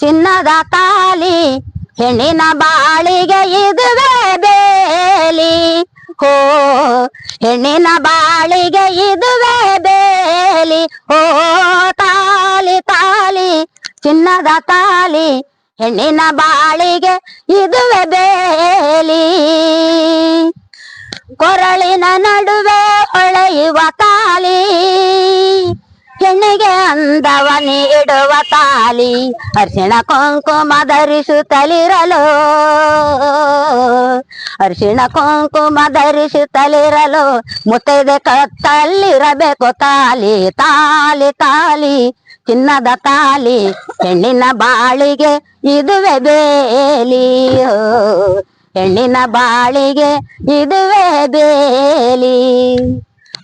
ಚಿನ್ನದ ತಾಲಿ ಹೆಣ್ಣಿನ ಬಾಳಿಗೆ ಇದುವೇ ಬೇಲಿ. ಹೋ ಹೆಣ್ಣಿನ ಬಾಳಿಗೆ ಇದುವೇ ಬೇಲಿ. ಓ ತಾಲಿ ತಾಲಿ ಚಿನ್ನದ ತಾಲಿ ಹೆಣ್ಣಿನ ಬಾಳಿಗೆ ಇದುವೇ ಬೇಲಿ. ಕೊರಳಿನ ನಡುವೆ ಹೊಳೆಯುವ ತಾಲಿ ಹೆಣ್ಣಿಗೆ ಅಂದವ ನೀಡುವ ತಾಲಿ. ಅರಿಶಿಣ ಕುಂಕುಮ ಧರಿಸುತ್ತಲಿರಲು ಅರಿಶಿಣ ಕುಂಕುಮ ಧರಿಸುತ್ತಲಿರಲು ಮುತ್ತೈದೆ ಕತ್ತಲ್ಲಿರಬೇಕು ತಾಲಿ ತಾಲಿ ತಾಲಿ ಚಿನ್ನದ ತಾಲಿ ಹೆಣ್ಣಿನ ಬಾಳಿಗೆ ಇದುವೇ ಬೇಲಿ. ಹೆಣ್ಣಿನ ಬಾಳಿಗೆ ಇದುವೇ ಬೇಲಿ.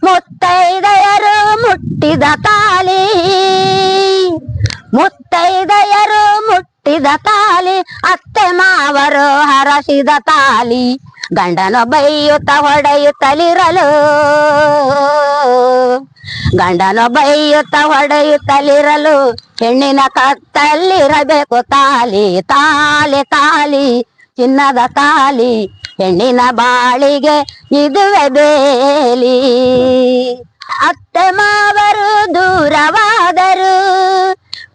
ಮುತ್ತೈದೆಯರು ಮುಟ್ಟಿದ ತಾಲಿ ಮುತ್ತೈದೆಯರು ಮುಟ್ಟಿದ ತಾಲಿ ಅತ್ತೆ ಮಾವರು ಹರಸಿದ ತಾಲಿ. ಗಂಡನ ಬೈಯುತ್ತ ಹೊಡೆಯುತ್ತಲಿರಲು ಗಂಡನ ಬೈಯುತ್ತ ಹೊಡೆಯುತ್ತಲಿರಲು ಹೆಣ್ಣಿನ ಕತ್ತಲ್ಲಿರಬೇಕು ತಾಲಿ ತಾಲಿ ತಾಲಿ ಚಿನ್ನದ ತಾಲಿ ಹೆಣ್ಣಿನ ಬಾಳಿಗೆ ಇದುವೇ ಬೇಲಿ. ಅತ್ತೆ ಮಾವರು ದೂರವಾದರು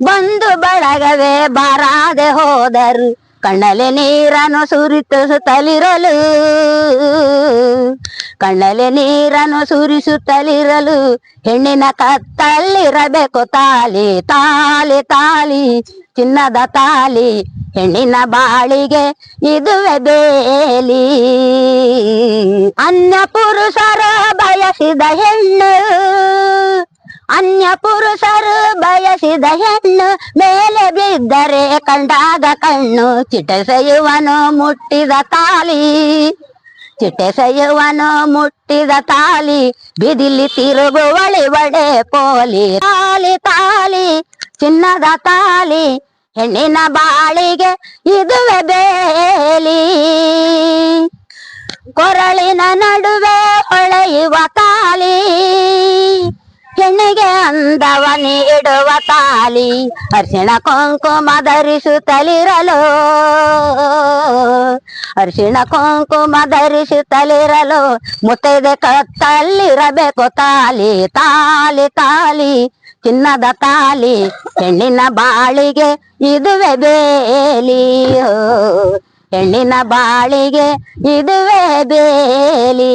ಬಂಧು ಬಳಗವೇ ಬಾರಾದೆ ಹೋದರು. ಕಣ್ಣಲ್ಲಿ ನೀರನ್ನು ಸುರಿಸುತ್ತಲಿರಲು ಕಣ್ಣಲ್ಲಿ ನೀರನ್ನು ಸುರಿಸುತ್ತಲಿರಲು ಹೆಣ್ಣಿನ ಕತ್ತಲ್ಲಿರಬೇಕು ತಾಲಿ ತಾಲಿ ತಾಲಿ ಚಿನ್ನದ ತಾಲಿ ಹೆಣ್ಣಿನ ಬಾಳಿಗೆ ಇದುವೇ ಬೇಲಿ. ಅನ್ಯ ಪುರುಷರು ಬಯಸಿದ ಹೆಣ್ಣು ಅನ್ಯ ಪುರುಷರು ಬಯಸಿದ ಹೆಣ್ಣು ಮೇಲೆ ಬಿದ್ದರೆ ಕಂಡಾಗ ಕಣ್ಣು. ಚಿಟೆಸೆಯುವನು ಮುಟ್ಟಿದ ತಾಲಿ ಚಿಟೆಸೆಯುವನು ಮುಟ್ಟಿದ ತಾಲಿ ಬಿದಿಲಿ ತಿರುಗುವಳಿ ಒಡೆ ಪೋಲಿ. ತಾಲಿ ತಾಲಿ ಚಿನ್ನದ ತಾಲಿ ಹೆಣ್ಣಿನ ಬಾಳಿಗೆ ಇದುವೇ ಬೇಲಿ. ಕೊರಳಿನ ನಡುವೆ ಹೊಳೆಯುವ ತಾಲಿ ಹೆಣ್ಣಿಗೆ ಅಂದವ ನೀಡುವ ತಾಲಿ. ಅರಿಶಿಣ ಕುಂಕುಮ ಧರಿಸುತ್ತಲಿರಲು ಅರಿಶಿಣ ಕುಂಕುಮ ಧರಿಸುತ್ತಲಿರಲು ಮುತ್ತೈದೆ ಕತ್ತಲ್ಲಿರಬೇಕು ತಾಲಿ ತಾಲಿ ತಾಲಿ ಚಿನ್ನದ ತಾಲಿ ಹೆಣ್ಣಿನ ಬಾಳಿಗೆ ಇದುವೇ ಬೇಲಿ. ಹೆಣ್ಣಿನ ಬಾಳಿಗೆ ಇದುವೇ ಬೇಲಿ.